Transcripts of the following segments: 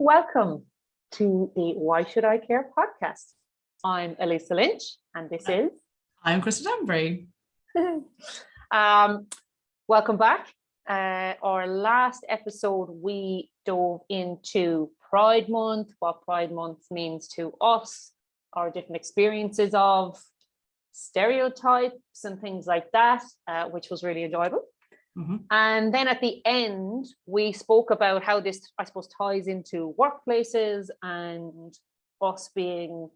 Welcome to the Why Should I Care podcast. I'm Elisa Lynch, and this is... I'm Danbury. Welcome back. Our last episode, we dove into Pride Month, what Pride Month means to us, our different experiences of stereotypes and things like that, which was really enjoyable. Mm-hmm. And then at the end, we spoke about how this, I suppose, ties into workplaces and us being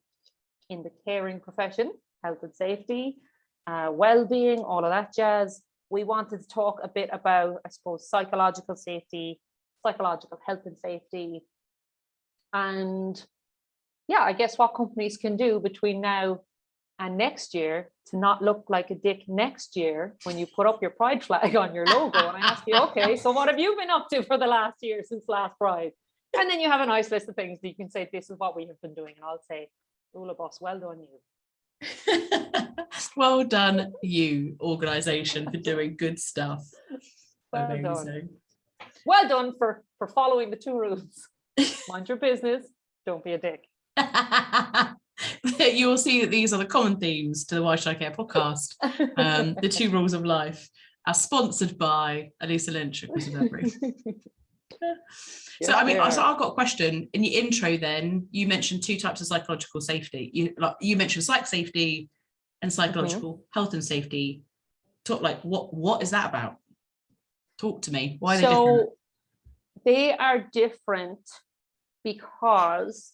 in the caring profession, health and safety, well-being, all of that jazz. We wanted to talk a bit about, I suppose, psychological safety, psychological health and safety, and yeah, I guess what companies can do between now and next year to not look like a dick next year when you put up your pride flag on your logo. And I ask you, okay, so what have you been up to for the last year since last Pride? And then you have a nice list of things that you can say, this is what we have been doing. And I'll say, Rula Boss, well done you. Well done you, organisation, for doing good stuff. Well Amazing. done. Well done for following the two rules. Mind your business, don't be a dick. You will see that these are the common themes to the Why Should I Care podcast. The two rules of life, are sponsored by Elisa Lynch. So I mean, so I've got a question. In your intro, then you mentioned two types of psychological safety. You mentioned psych safety and psychological health and safety. Talk what is that about? Talk to me. Why are they different? They are different because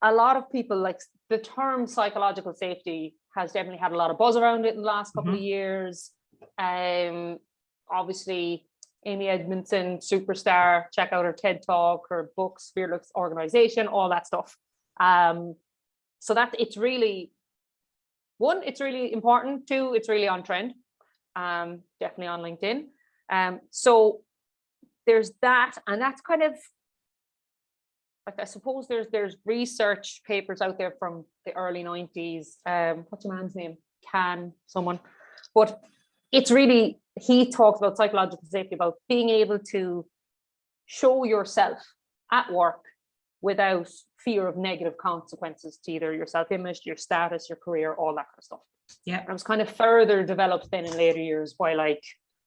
a lot of people, like, the term psychological safety has definitely had a lot of buzz around it in the last couple of years. Obviously, Amy Edmondson, superstar, check out her TED Talk, her books, Fearless Organization, all that stuff. So that it's really important. Two, it's really on trend. Definitely on LinkedIn. So there's that, and that's kind of, like, I suppose there's research papers out there from the early 90s. What's your man's name? Someone. But it's really, he talks about psychological safety, about being able to show yourself at work without fear of negative consequences to either your self-image, your status, your career, all that kind of stuff. Yeah. And it was kind of further developed then in later years by like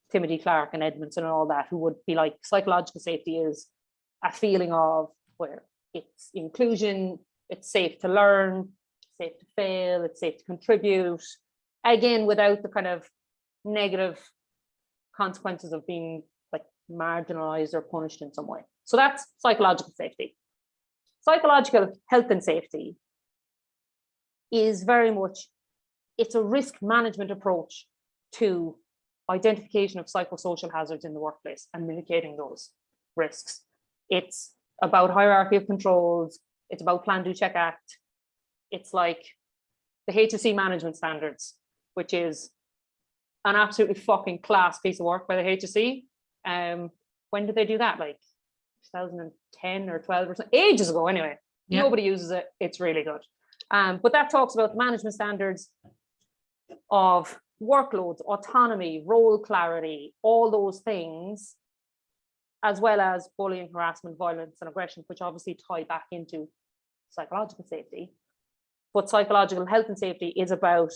Timothy Clark and Edmondson and all that, who would be like, psychological safety is a feeling of where it's inclusion, it's safe to learn, safe to fail, it's safe to contribute, again, without the kind of negative consequences of being like marginalized or punished in some way. So that's psychological safety. Psychological health and safety is very much, it's a risk management approach to identification of psychosocial hazards in the workplace and mitigating those risks. It's about hierarchy of controls. It's about plan, do, check, act. It's like the HSE management standards, which is an absolutely fucking class piece of work by the HSE. When did they do that? Like 2010 or 12 or something, ages ago anyway. Yeah. Nobody uses it. It's really good. But that talks about the management standards of workloads, autonomy, role clarity, all those things, as well as bullying, harassment, violence, and aggression, which obviously tie back into psychological safety. But psychological health and safety is about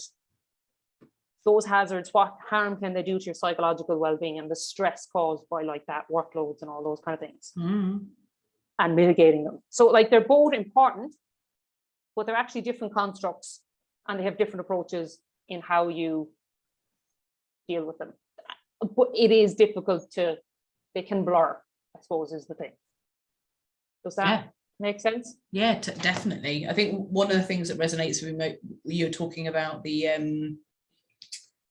those hazards, what harm can they do to your psychological well-being and the stress caused by like that workloads and all those kind of things, and mitigating them. So like they're both important, but they're actually different constructs and they have different approaches in how you deal with them. But it is difficult they can blur, I suppose, is the thing. Does that make sense? Yeah, definitely. I think one of the things that resonates with me, you're talking about the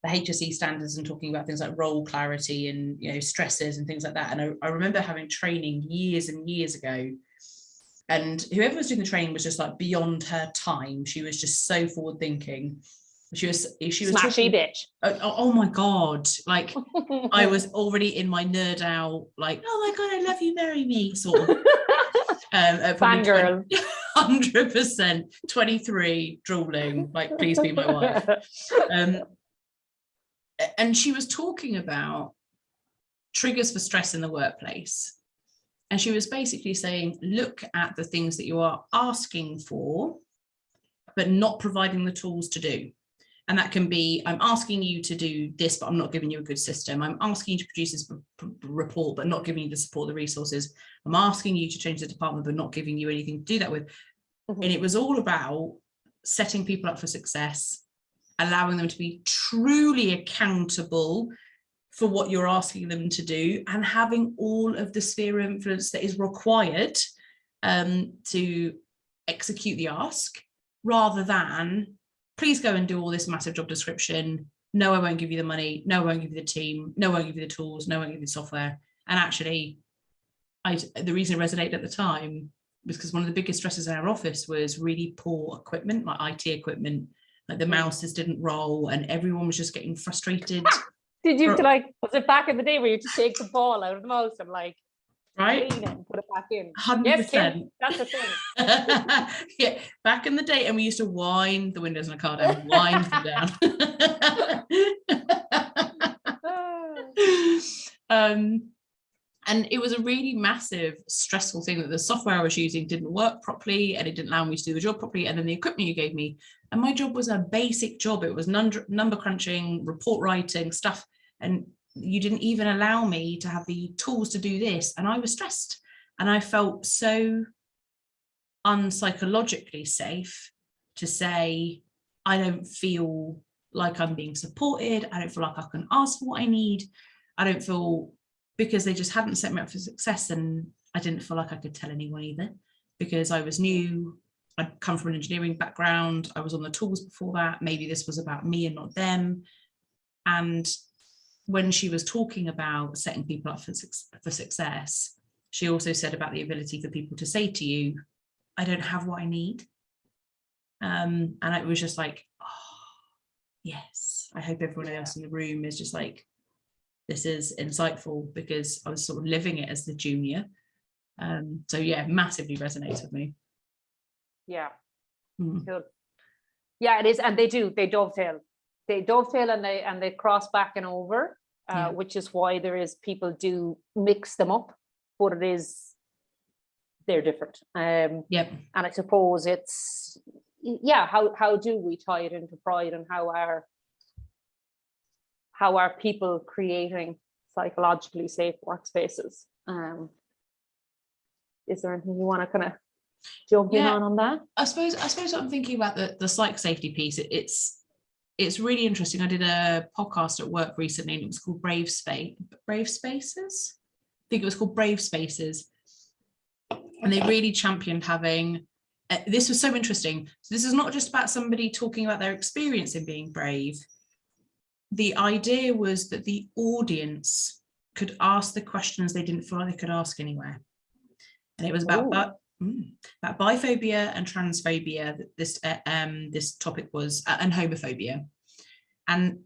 HSE standards and talking about things like role clarity and, you know, stresses and things like that. And I remember having training years and years ago, and whoever was doing the training was just like beyond her time. She was just so forward thinking. She was smashy bitch. Oh my god! Like I was already in my nerd out, like, oh my god, I love you, marry me, sort of. Fangirl. 100%. 23, drooling, like, please be my wife. And she was talking about triggers for stress in the workplace. And she was basically saying, look at the things that you are asking for, but not providing the tools to do. And that can be, I'm asking you to do this, but I'm not giving you a good system. I'm asking you to produce this report, but not giving you the support, the resources. I'm asking you to change the department, but not giving you anything to do that with. Mm-hmm. And it was all about setting people up for success, allowing them to be truly accountable for what you're asking them to do, and having all of the sphere of influence that is required to execute the ask, rather than, please go and do all this massive job description. No, I won't give you the money. No, I won't give you the team. No, I won't give you the tools. No, I won't give you the software. And actually, the reason it resonated at the time was because one of the biggest stresses in our office was really poor equipment, like IT equipment. Like the mouses didn't roll and everyone was just getting frustrated. Did you was it back in the day where you just take the ball out of the mouse and like right? clean it and put it back in? 100%. Yes, Kim, that's the thing. Yeah, back in the day, and we used to wind the windows in a car down, wind them down. And it was a really massive, stressful thing that the software I was using didn't work properly, and it didn't allow me to do the job properly. And then the equipment you gave me, and my job was a basic job. It was number crunching, report writing stuff, and you didn't even allow me to have the tools to do this. And I was stressed, and I felt so unpsychologically safe to say, I don't feel like I'm being supported. I don't feel like I can ask for what I need. I don't feel, because they just hadn't set me up for success, and I didn't feel like I could tell anyone either, because I was new. I'd come from an engineering background. I was on the tools before that. Maybe this was about me and not them. And when she was talking about setting people up for success, she also said about the ability for people to say to you, I don't have what I need. And it was just like, oh, yes, I hope everyone else in the room is just like, this is insightful, because I was sort of living it as the junior. So yeah, massively resonates with me. Yeah. Good. Yeah, it is. And they dovetail and they cross back and over, which is why people do mix them up, but they're different. And I suppose it's, how do we tie it into pride, and how are people creating psychologically safe workspaces? Is there anything you want to kind of jump in on that? I suppose I'm thinking about the psych safety piece. It's really interesting. I did a podcast at work recently, and it was called Brave Spaces. I think it was called Brave Spaces, and they really championed having. This was so interesting. So this is not just about somebody talking about their experience in being brave. The idea was that the audience could ask the questions they didn't feel like they could ask anywhere. And it was about biphobia and transphobia. This topic was, and homophobia. And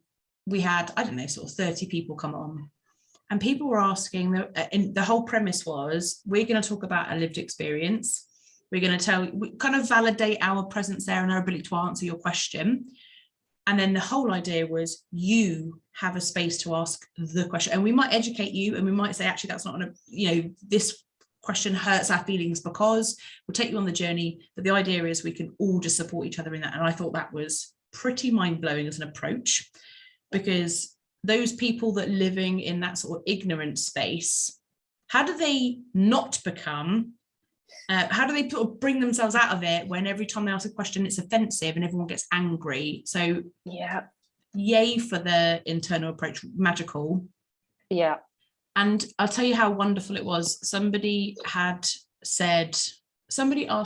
we had, I don't know, sort of 30 people come on. And people were asking, and the whole premise was, we're going to talk about a lived experience. We're going to kind of validate our presence there and our ability to answer your question. And then the whole idea was, you have a space to ask the question, and we might educate you, and we might say, actually, that's not this question hurts our feelings, because we'll take you on the journey. But the idea is we can all just support each other in that. And I thought that was pretty mind-blowing as an approach, because those people that living in that sort of ignorant space, how do they not become, how do they sort of bring themselves out of it when every time they ask a question it's offensive and everyone gets angry? So yay for the internal approach, magical. Yeah. And I'll tell you how wonderful it was. Somebody asked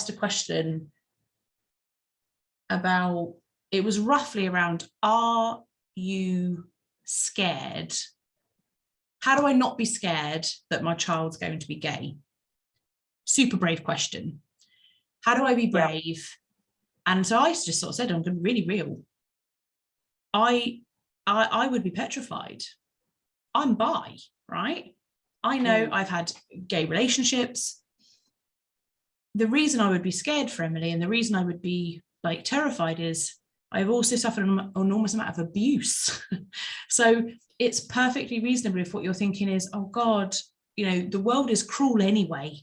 a question about, it was roughly around, are you scared? How do I not be scared that my child's going to be gay? Super brave question. How do I be brave? Yeah. And so I just sort of said, I'm going to be really real. I would be petrified. I'm bi, right? I know I've had gay relationships. The reason I would be scared for Emily, and the reason I would be like terrified, is I've also suffered an enormous amount of abuse. So it's perfectly reasonable if what you're thinking is, oh God, the world is cruel anyway.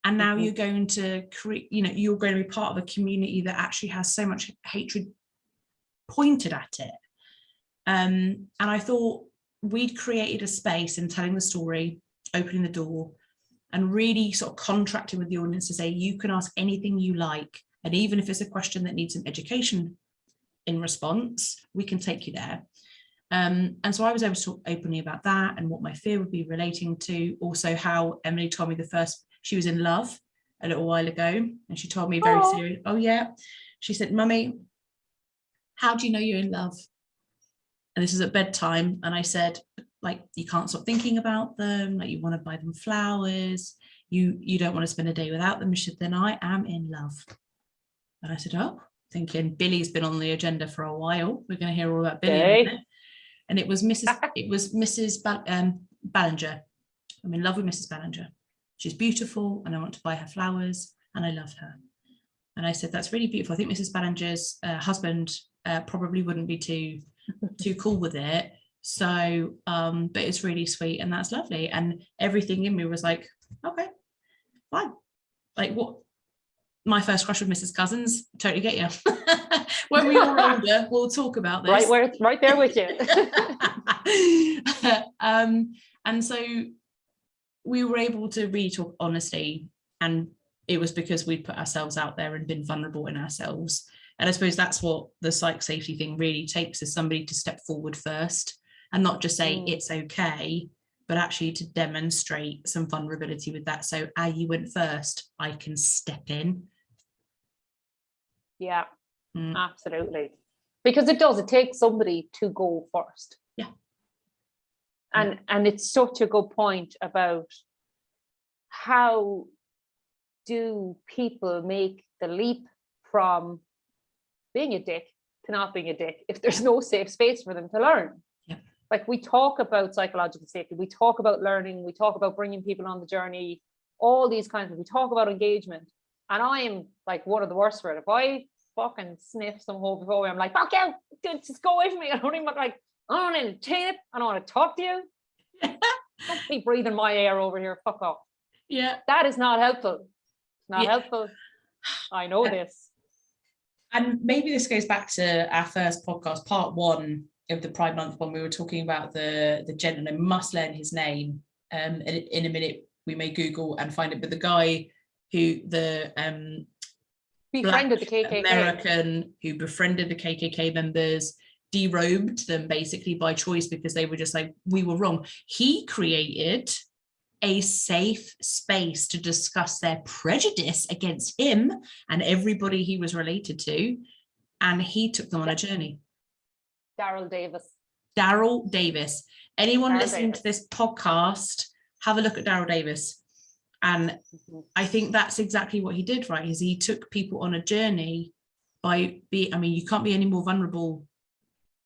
And now you're going to create, you're going to be part of a community that actually has so much hatred pointed at it. And I thought we'd created a space in telling the story, opening the door, and really sort of contracting with the audience to say, you can ask anything you like. And even if it's a question that needs some education in response, we can take you there. And so I was able to talk openly about that and what my fear would be relating to. Also how Emily told me she was in love a little while ago. And she told me very serious. Oh yeah. She said, Mummy, how do you know you're in love? And this is at bedtime. And I said, like, you can't stop thinking about them. Like, you want to buy them flowers. You don't want to spend a day without them. She said, then I am in love. And I said, oh, thinking Billy's been on the agenda for a while. We're going to hear all about Billy in a minute. And it was Mrs. Ballinger. I'm in love with Mrs. Ballinger. She's beautiful and I want to buy her flowers and I love her. And I said, that's really beautiful. I think Mrs. Ballinger's husband probably wouldn't be too cool with it. So, but it's really sweet and that's lovely. And everything in me was like, okay, fine. Like what? My first crush with Mrs. Cousins, totally get you. When we all older, we'll talk about this. Right there with you. And so we were able to really talk honestly, and it was because we put ourselves out there and been vulnerable in ourselves. And I suppose that's what the psych safety thing really takes, is somebody to step forward first and not just say it's okay, but actually to demonstrate some vulnerability with that. So you went first, I can step in. Yeah, absolutely. Because it takes somebody to go first. Yeah. And it's such a good point about how do people make the leap from being a dick to not being a dick if there's no safe space for them to learn. Yeah. Like, we talk about psychological safety, we talk about learning, we talk about bringing people on the journey, all these kinds of, we talk about engagement. And I am like one of the worst for it. If I fucking sniff some homophobic, I'm like, fuck you, dude, just go away from me. I don't even like, I don't want to entertain it. I don't want to talk to you. Don't be breathing my air over here. Fuck off. Yeah. That is not helpful. It's not helpful. I know this. And maybe this goes back to our first podcast, part 1 of the Pride Month, when we were talking about the gentleman. I must learn his name. And in a minute, we may Google and find it. But the guy who befriended the KKK. American who befriended the KKK members, derobed them basically by choice because they were just like, we were wrong. He created a safe space to discuss their prejudice against him and everybody he was related to. And he took them on a journey. Daryl Davis. Anyone listening to this podcast, have a look at Daryl Davis. And I think that's exactly what he did, right? Is he took people on a journey by you can't be any more vulnerable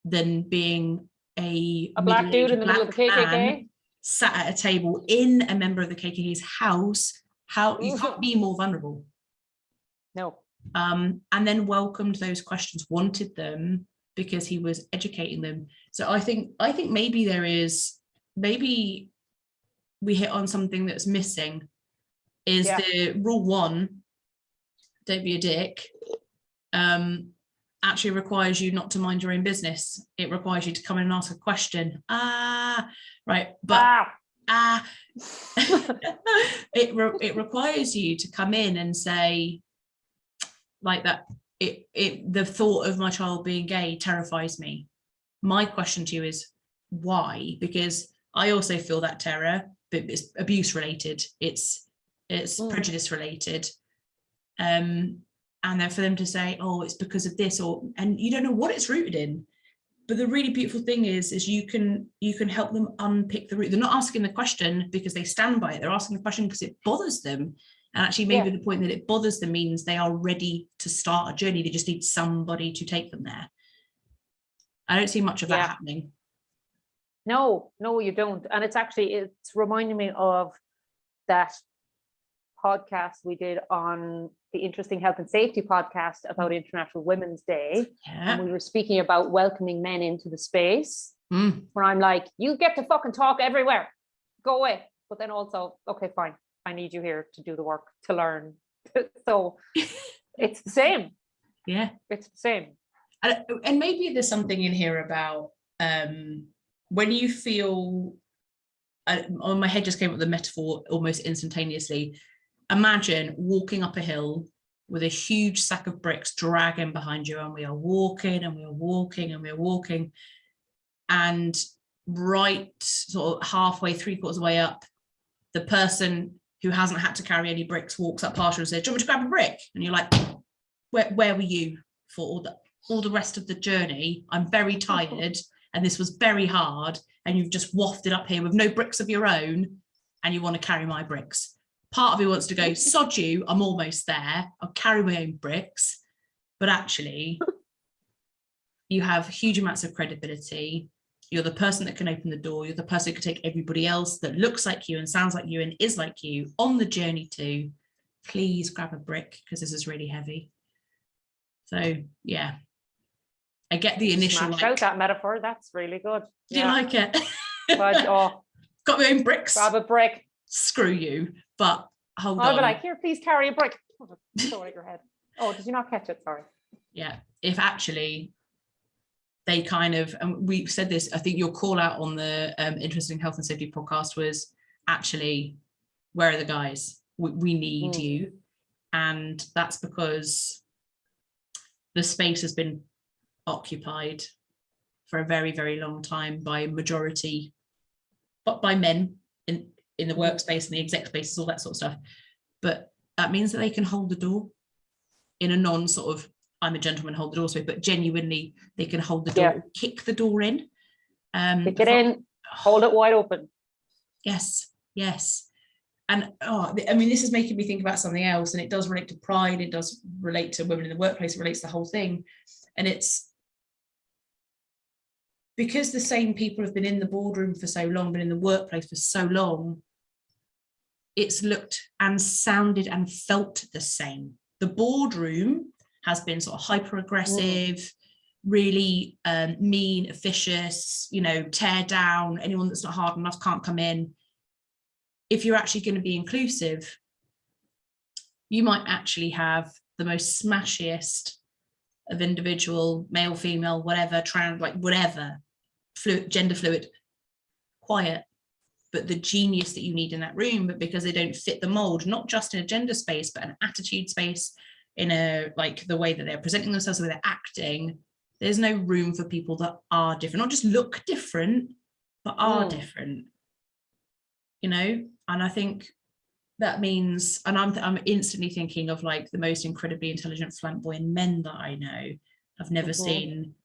than being a black dude in the middle of the KKK, sat at a table in a member of the KKK's house. How you can't be more vulnerable. No. And then welcomed those questions, wanted them because he was educating them. So I think maybe we hit on something that's missing. Is the rule 1, don't be a dick, actually requires you not to mind your own business. It requires you to come in and ask a question. Right. But it requires you to come in and say, like, that the thought of my child being gay terrifies me. My question to you is why? Because I also feel that terror, but it's abuse related. It's prejudice related. And then for them to say, oh, it's because of this, and you don't know what it's rooted in. But the really beautiful thing is you can help them unpick the root. They're not asking the question because they stand by it. They're asking the question because it bothers them. And actually maybe the point that it bothers them means they are ready to start a journey. They just need somebody to take them there. I don't see much of that happening. No, you don't. And it's reminding me of that podcast we did on the Interesting Health and Safety podcast about International Women's Day. And we were speaking about welcoming men into the space, where I'm like, you get to fucking talk everywhere. Go away. but then also, okay, fine, I need you here to do the work, to learn. So it's the same. Yeah. It's the same. And maybe there's something in here about when you feel, on my head just came up with the metaphor almost instantaneously. Imagine walking up a hill with a huge sack of bricks dragging behind you, and we are walking and we are walking and we are walking, and right sort of halfway, 3/4 of the way up, the person who hasn't had to carry any bricks walks up past you and says, "Do you want me to grab a brick?" And you're like, where were you for all the rest of the journey? I'm very tired and this was very hard, and you've just wafted up here with no bricks of your own and you want to carry my bricks. Part of me wants to go, sod you, I'm almost there, I'll carry my own bricks. But actually, you have huge amounts of credibility. You're the person that can open the door. You're the person that can take everybody else that looks like you and sounds like you and is like you on the journey to, please grab a brick because this is really heavy. So yeah, I get the initial Smash out that metaphor. That's really good. Do you like it? But, got my own bricks. grab a brick. Screw you. But hold on. I'll be like, here, please carry a brick. Throw it at your head. Oh, did you not catch it? Sorry. Yeah. If actually they kind of, and we said this, I think your call out on the Interesting Health and Safety podcast was actually, where are the guys? We need you. And that's because the space has been occupied for a very, very long time by majority, but by men in the workspace and the exec spaces, all that sort of stuff. But that means that they can hold the door in a non sort of, I'm a gentleman, hold the door space, but genuinely they can hold the door, kick the door in. Kick it in, hold it wide open. Yes, yes. And I mean, this is making me think about something else, and it does relate to pride, it does relate to women in the workplace, it relates to the whole thing. And it's because the same people have been in the boardroom for so long, been in the workplace for so long, it's looked and sounded and felt the same. The boardroom has been sort of hyper aggressive, really mean, officious, tear down, anyone that's not hard enough can't come in. If you're actually going to be inclusive, you might actually have the most smashiest of individual, male, female, whatever, trans, like whatever, fluid, gender fluid, quiet, but the genius that you need in that room, but because they don't fit the mold, not just in a gender space, but an attitude space, in a, like the way that they're presenting themselves, the way they're acting, there's no room for people that are different, not just look different, but are different, and I think that means, and I'm instantly thinking of like the most incredibly intelligent, flamboyant men that I know. I've never seen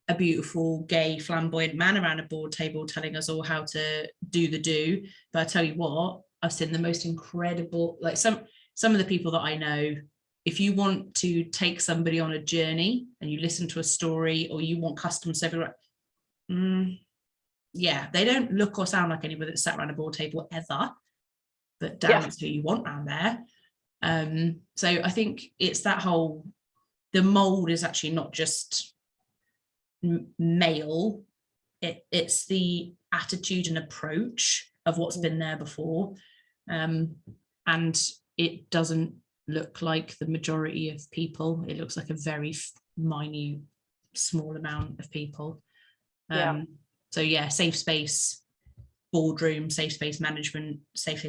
a beautiful, gay, flamboyant man around a board table telling us all how to do, but I tell you what, I've seen the most incredible, like some of the people that I know, if you want to take somebody on a journey and you listen to a story, or you want custom service, yeah, they don't look or sound like anybody that sat around a board table ever, but damn, it's who you want around there. So I think it's that whole, the mold is actually not just male, it's the attitude and approach of what's been there before, and it doesn't look like the majority of people. It looks like a very minute, small amount of people. So yeah, safe space boardroom, safe space management, safe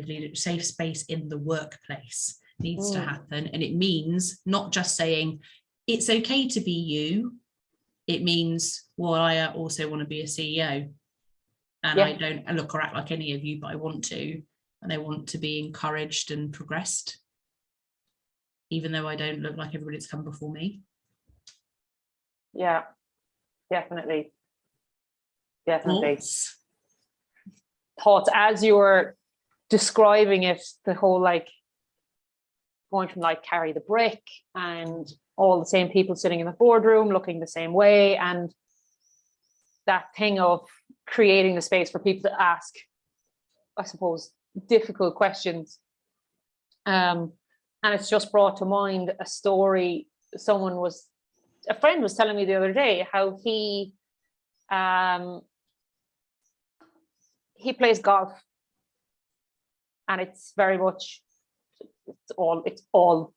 space in the workplace needs to happen. And it means not just saying it's okay to be you, it means, well, I also want to be a CEO, and I don't look or act like any of you, but I want to, and I want to be encouraged and progressed, even though I don't look like everybody that's come before me. Yeah, definitely. Thoughts as you were describing it, the whole like going from like carry the brick and all the same people sitting in the boardroom looking the same way, and that thing of creating the space for people to ask, I suppose, difficult questions. And it's just brought to mind a story. A friend was telling me the other day how he plays golf and it's very much, it's all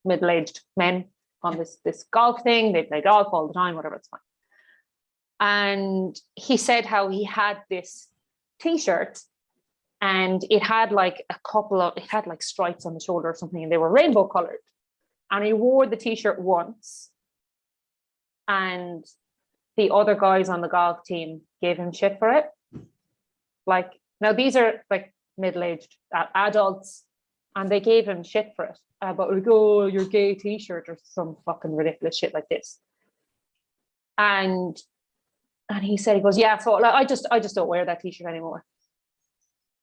middle-aged men on this golf thing. They play golf all the time, whatever, it's fine. And he said how he had this T-shirt, and it had like it had like stripes on the shoulder or something, and they were rainbow colored. And he wore the T-shirt once, and the other guys on the golf team gave him shit for it. Like, now these are like middle-aged adults, and they gave him shit for it. But like, oh, your gay T-shirt or some fucking ridiculous shit like this. And he said, he goes, yeah, so like, I just don't wear that T-shirt anymore.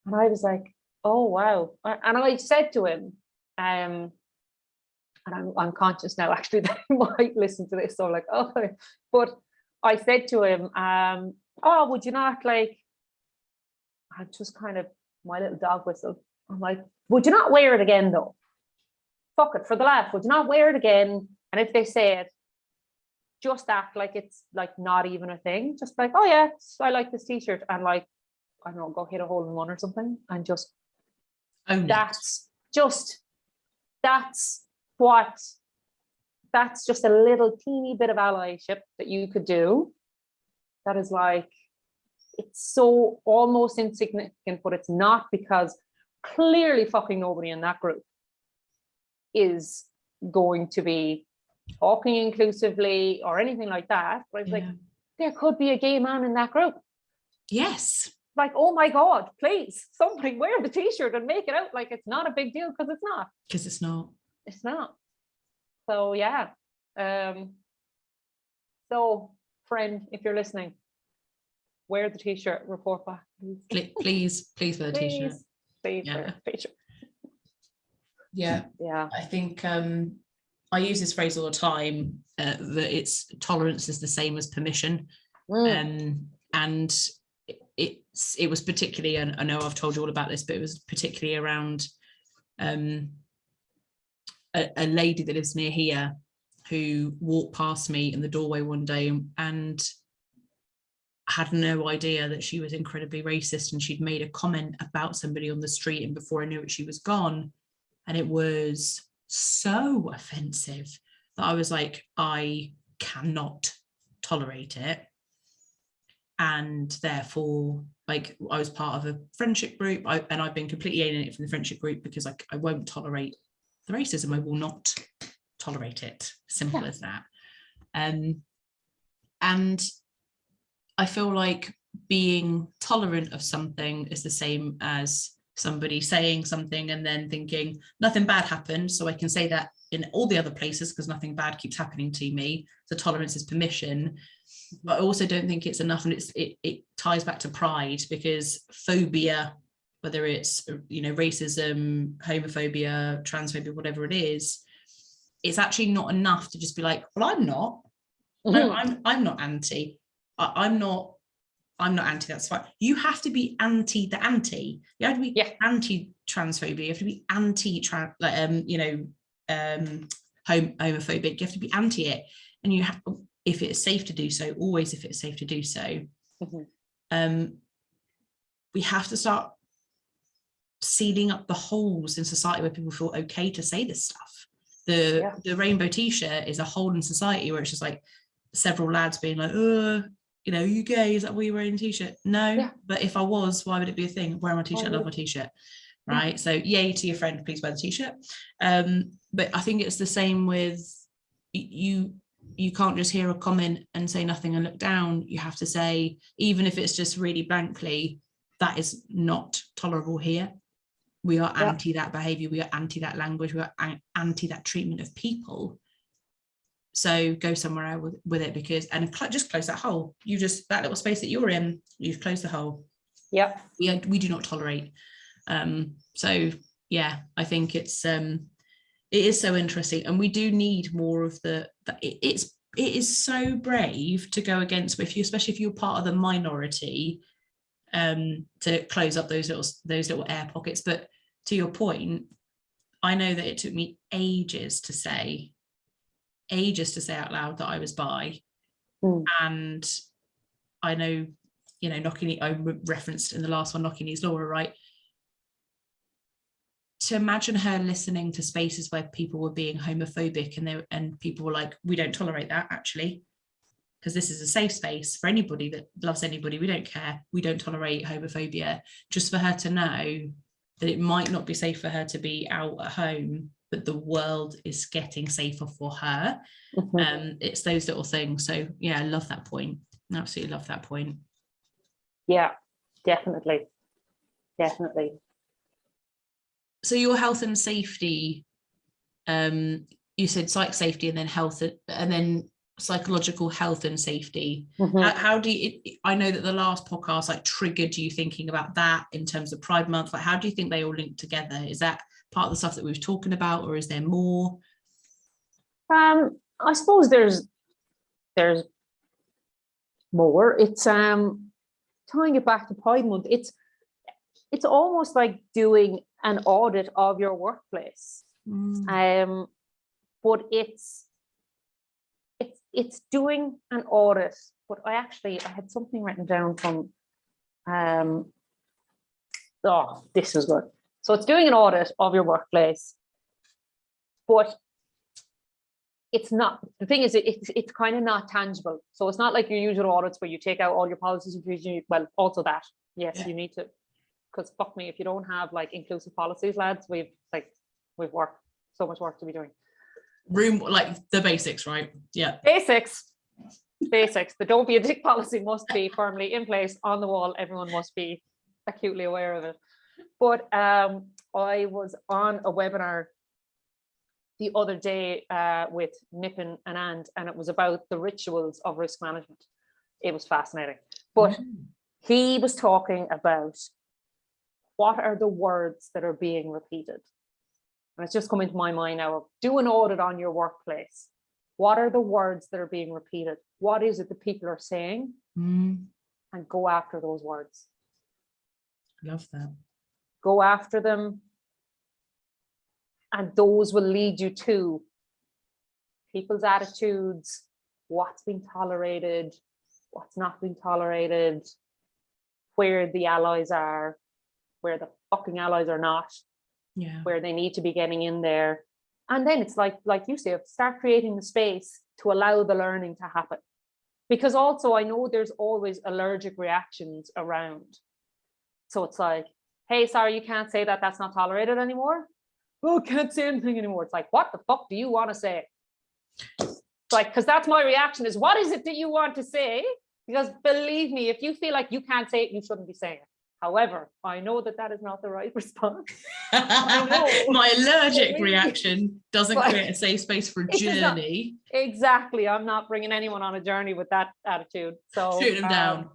And I was like, oh wow. And I said to him, and I'm conscious now actually that he might listen to this, so I'm like, oh, but I said to him, oh, would you not like, I just kind of, my little dog whistle, I'm like, would you not wear it again though? Fuck it, for the laugh, would you not wear it again? And if they say it, just act like it's like not even a thing. Just like, oh yeah, I like this T-shirt, and like, I don't know, go hit a hole in one or something, and just that's just a little teeny bit of allyship that you could do. That is like, it's so almost insignificant, but it's not, because clearly fucking nobody in that group is going to be talking inclusively or anything like that. But I was like, there could be a gay man in that group. Yes. Like, oh my God, please, somebody wear the T-shirt and make it out like it's not a big deal, because it's not. Because it's not. It's not. So yeah. So friend, if you're listening, wear the T-shirt, report back. Please wear the T-shirt. Please wear the T-shirt. Yeah. Yeah. I think I use this phrase all the time, that it's tolerance is the same as permission. And it was particularly, and I know I've told you all about this, but it was particularly around a lady that lives near here who walked past me in the doorway one day and had no idea that she was incredibly racist, and she'd made a comment about somebody on the street, and before I knew it, she was gone. And it was so offensive that I was like, I cannot tolerate it. And therefore, like, I was part of a friendship group, and I've been completely alienated from the friendship group because I won't tolerate the racism. I will not tolerate it. Simple as that. And I feel like being tolerant of something is the same as somebody saying something and then thinking nothing bad happened, so I can say that in all the other places because nothing bad keeps happening to me. So tolerance is permission. But I also don't think it's enough, and it ties back to pride, because phobia, whether it's, you know, racism, homophobia, transphobia, whatever it is, it's actually not enough to just be like, well, I'm not. No, I'm not anti. I'm not anti, that's fine. You have to be anti the anti. You have to be anti-transphobia. You have to be anti-homophobic. You have to be anti it. And you have, if it's safe to do so, always if it's safe to do so. We have to start sealing up the holes in society where people feel okay to say this stuff. The rainbow T-shirt is a hole in society where it's just like several lads being like, you know, you gay, is that why you're wearing a T-shirt? No, but if I was, why would it be a thing? Wear my T-shirt, I love my T-shirt, right? So yay to your friend, please wear the T-shirt. But I think it's the same with you can't just hear a comment and say nothing and look down. You have to say, even if it's just really blankly, that is not tolerable here. We are anti that behavior. We are anti that language. We are anti that treatment of people. So go somewhere else with it, because, and just close that hole. You just, that little space that you're in, you've closed the hole. Yeah. We do not tolerate. So yeah, I think it is so interesting, and we do need more of it is so brave to go against, especially if you're part of the minority, to close up those little air pockets. But to your point, I know that it took me ages to say out loud that I was bi. And I know, you know, I referenced in the last one, Knocking Knees Laura, right? to imagine her listening to spaces where people were being homophobic and people were like, we don't tolerate that actually, because this is a safe space for anybody that loves anybody. We don't care. We don't tolerate homophobia. Just for her to know that it might not be safe for her to be out at home, but the world is getting safer for her. It's those little things. So yeah, I love that point. Absolutely love that point. Yeah, definitely. So your health and safety, you said psych safety and then health and then psychological health and safety. How do you, I know that the last podcast like triggered you thinking about that in terms of Pride Month, like how do you think they all link together? Is that part of the stuff that we were talking about, or is there more? I suppose there's more. It's tying it back to Pride Month, it's almost like doing an audit of your workplace. But it's doing an audit. But I had something written down from this was good. So it's doing an audit of your workplace, but it's not, the thing is, it's kind of not tangible. So it's not like your usual audits where you take out all your policies and procedures. Well, also that, yes, you need to, because fuck me, if you don't have like inclusive policies, lads, we've so much work to be doing. Room, like the basics, right? Yeah. Basics. The don't be a dick policy must be firmly in place on the wall. Everyone must be acutely aware of it. But I was on a webinar the other day with Nippon and it was about the rituals of risk management. It was fascinating. But he was talking about what are the words that are being repeated. And it's just come into my mind now of do an audit on your workplace. What are the words that are being repeated? What is it that people are saying? And go after those words. Love that. Go after them. And those will lead you to people's attitudes, what's being tolerated, what's not being tolerated, where the allies are, where the fucking allies are not, where they need to be getting in there. And then it's like you say, start creating the space to allow the learning to happen. Because also I know there's always allergic reactions around. So it's like, hey, sorry, you can't say that, that's not tolerated anymore. Oh, can't say anything anymore. It's like, what the fuck do you want to say? It's like, because that's my reaction is, what is it that you want to say? Because believe me, if you feel like you can't say it, you shouldn't be saying it. However, I know that is not the right response. I know. My allergic reaction doesn't create a safe space for a journey. Exactly. I'm not bringing anyone on a journey with that attitude. So shoot them down.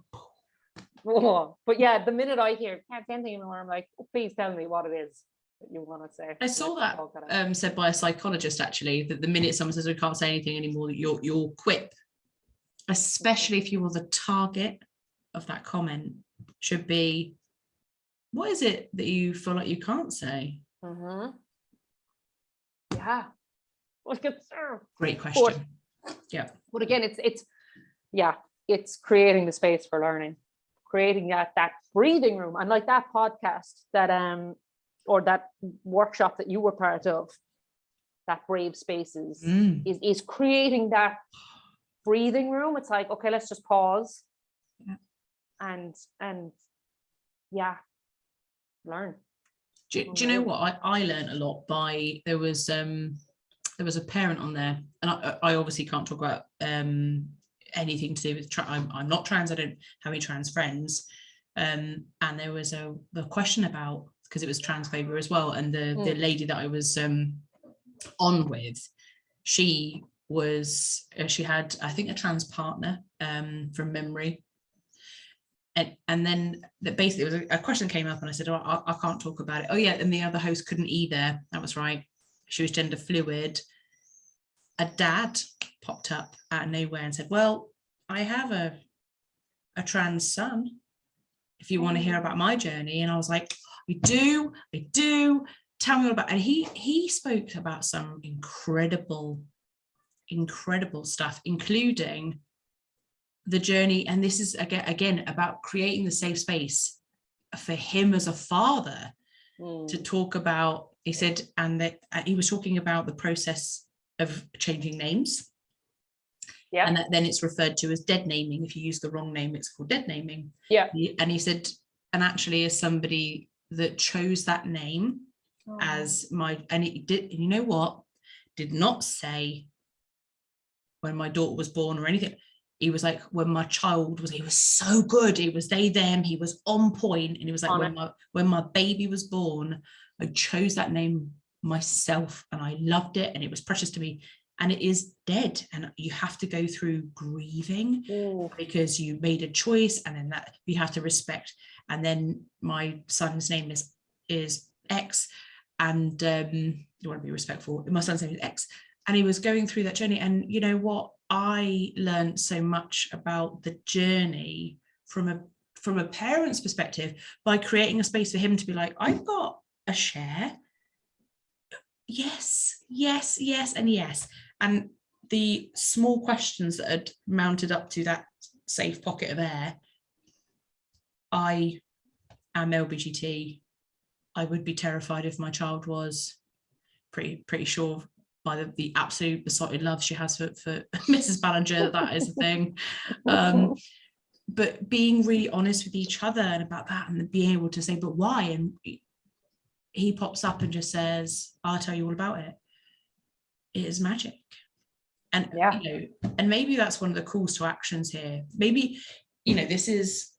But yeah, the minute I hear can't say anything anymore, I'm like, oh, please tell me what it is that you want to say. I saw that said by a psychologist actually, that the minute someone says we can't say anything anymore, your quip, especially if you were the target of that comment, should be, what is it that you feel like you can't say? Yeah. Great question. But again, it's creating the space for learning, creating that breathing room. And like that podcast that or that workshop that you were part of, that Brave Spaces, is creating that breathing room. It's like, okay, let's just pause and learn. Do you know what I learned a lot by, there was a parent on there, and I obviously can't talk about anything to do with I'm not trans, I don't have any trans friends, and there was the question about, because it was transphobia as well, and the lady that I was on with, she had, I think, a trans partner from memory. And then basically there was a question came up and I said, oh, I can't talk about it. Oh yeah, and the other host couldn't either. That was right. She was gender fluid. A dad popped up out of nowhere and said, well, I have a trans son, if you want to hear about my journey. And I was like, I do. Tell me all about it. And he spoke about some incredible stuff, including the journey, and this is again about creating the safe space for him as a father, to talk about, he said, and that he was talking about the process of changing names. Yeah. And that then it's referred to as dead naming. If you use the wrong name, it's called dead naming. Yeah. And he said, and actually as somebody that chose that name as my, and it did, you know what, did not say when my daughter was born or anything. He was like, when my child was, he was so good. It was they, them, he was on point. And he was like, when my baby was born, I chose that name myself and I loved it and it was precious to me. And it is dead. And you have to go through grieving because you made a choice, and then that you have to respect. And then my son's name is X, and you want to be respectful. My son's name is X. And he was going through that journey. And you know what? I learned so much about the journey from a parent's perspective by creating a space for him to be like, I've got a share. Yes, yes, yes, and yes. And the small questions that had mounted up to that safe pocket of air. I am LGBT. I would be terrified if my child was. Pretty sure by the absolute besotted love she has for Mrs. Ballinger, that is the thing. But being really honest with each other and about that, and being able to say, but why? And he pops up and just says, I'll tell you all about it. It is magic. And you know, and maybe that's one of the calls to actions here. Maybe, you know, this is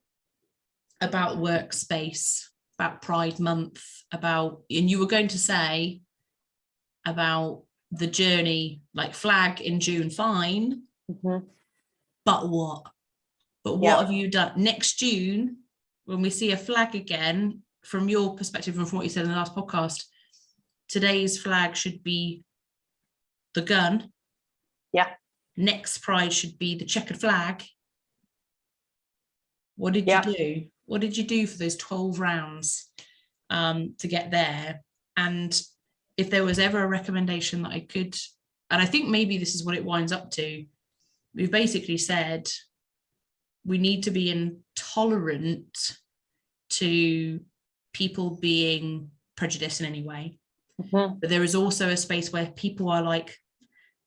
about Workspace, about Pride Month, about, and you were going to say about the journey, like flag in June, fine. But what? But what have you done next June when we see a flag again? From your perspective and from what you said in the last podcast, today's flag should be the gun. Yeah. Next Pride should be the checkered flag. What did you do? What did you do for those 12 rounds to get there? And if there was ever a recommendation that I could, and I think maybe this is what it winds up to, we've basically said we need to be intolerant to people being prejudiced in any way. But there is also a space where people are like,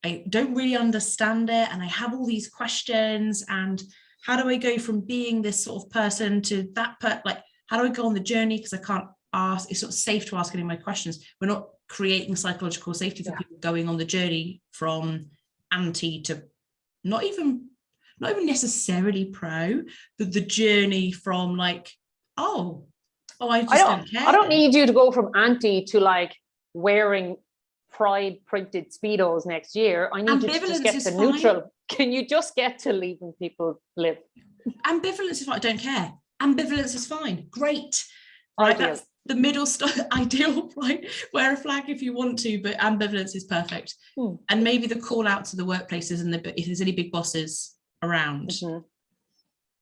I don't really understand it, and I have all these questions, and how do I go from being this sort of person to that like, how do I go on the journey, because I can't ask, it's not safe to ask any of my questions. We're not creating psychological safety for people going on the journey from anti to not even necessarily pro, but the journey from like, I just don't care. I don't need you to go from anti to like wearing pride printed Speedos next year. I need you to just get to neutral. Can you just get to leaving people live? Ambivalence is fine. I don't care. Ambivalence is fine. Great. Right. Ideal. That's the middle ideal, right? Wear a flag if you want to, but ambivalence is perfect. And maybe the call out to the workplaces and if there's any big bosses around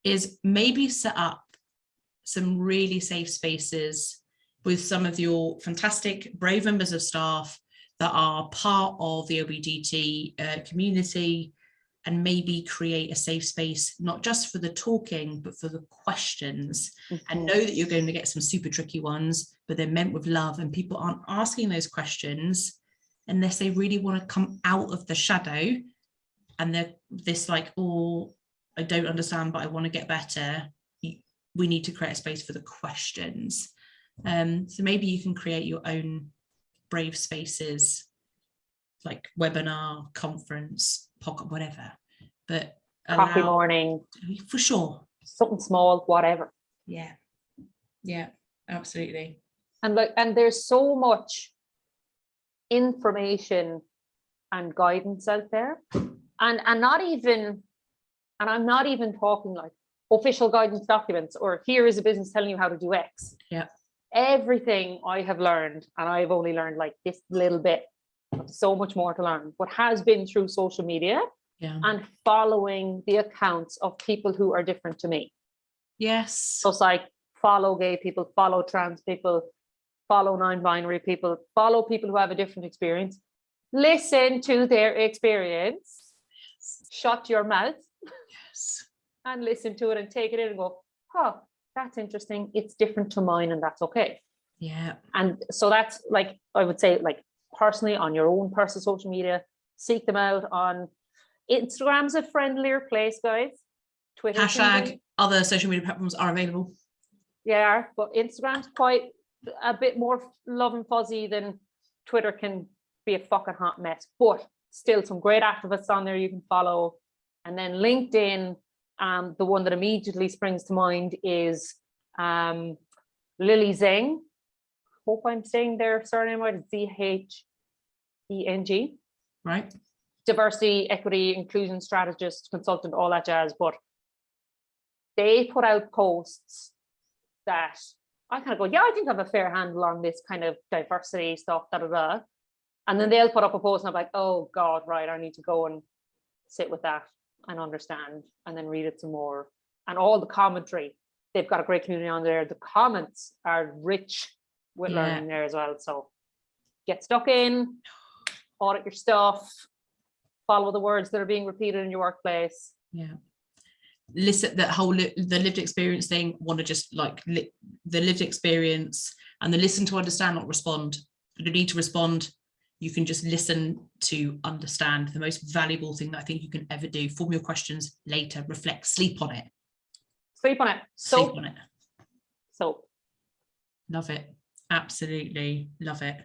is maybe set up some really safe spaces with some of your fantastic, brave members of staff that are part of the LGBT community, and maybe create a safe space, not just for the talking, but for the questions. And know that you're going to get some super tricky ones, but they're meant with love, and people aren't asking those questions unless they really want to come out of the shadow and they're this like, oh, I don't understand, but I want to get better. We need to create a space for the questions. So maybe you can create your own brave spaces, like webinar, conference, pocket, whatever. But coffee morning, for sure. Something small, whatever. Yeah, absolutely. And there's so much information and guidance out there, and I'm not even talking like official guidance documents or here is a business telling you how to do X. Everything I have learned, and I've only learned like this little bit, so much more to learn, but has been through social media and following the accounts of people who are different to me. So it's like follow gay people, follow trans people, follow non-binary people, follow people who have a different experience, listen to their experience, shut your mouth and listen to it and take it in and go, that's interesting. It's different to mine, and that's okay. Yeah. And so that's like, I would say, like, personally on your own personal social media, seek them out. On Instagram's a friendlier place, guys. Twitter Hashtag other social media platforms are available. Yeah, but Instagram's quite a bit more love and fuzzy than Twitter can be a fucking hot mess. But still some great activists on there you can follow. And then LinkedIn, the one that immediately springs to mind is Lily Zeng. Hope I'm saying their surname right. It's Zheng. Right. Diversity, equity, inclusion strategist, consultant, all that jazz. But they put out posts that I kind of go, yeah, I think I have a fair handle on this kind of diversity stuff, da da da. And then they'll put up a post and I'm like, oh God, right, I need to go and sit with that and understand and then read it some more. And all the commentary, they've got a great community on there. The comments are rich with learning there as well. So get stuck in, audit your stuff, follow the words that are being repeated in your workplace. Yeah. Listen, that whole the lived experience thing, want to just like the lived experience and the listen to understand, not respond. You don't need to respond. You can just listen to understand. The most valuable thing that I think you can ever do. Form your questions later, reflect, sleep on it. Sleep on it. Sleep on it. So love it. Absolutely love it.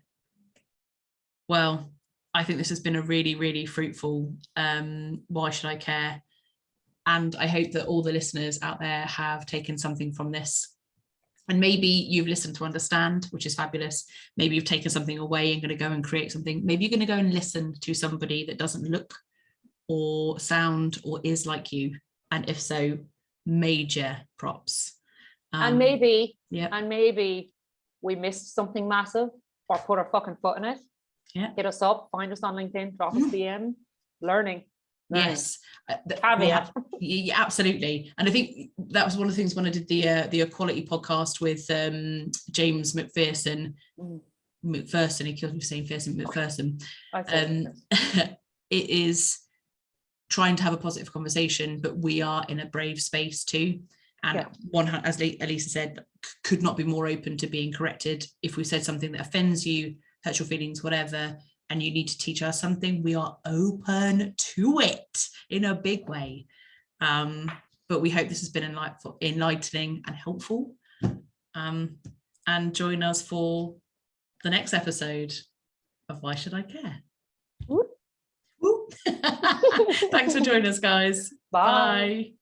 Well, I think this has been a really, really fruitful Why Should I Care? And I hope that all the listeners out there have taken something from this. And maybe you've listened to understand, which is fabulous. Maybe you've taken something away and going to go and create something. Maybe you're going to go and listen to somebody that doesn't look or sound or is like you. And if so, major props. And maybe we missed something massive or put our fucking foot in it. Yeah. Hit us up, find us on LinkedIn, drop us DM, learning. Yes, caveat. Yeah, absolutely. And I think that was one of the things when I did the equality podcast with James McPherson. He kills me for saying McPherson. It is trying to have a positive conversation, but we are in a brave space too. And one, as Elisa said, could not be more open to being corrected. If we said something that offends you, hurts your feelings, whatever, and you need to teach us something, we are open to it in a big way. But we hope this has been enlightening and helpful. And join us for the next episode of Why Should I Care? Woo. Thanks for joining us, guys. Bye. Bye.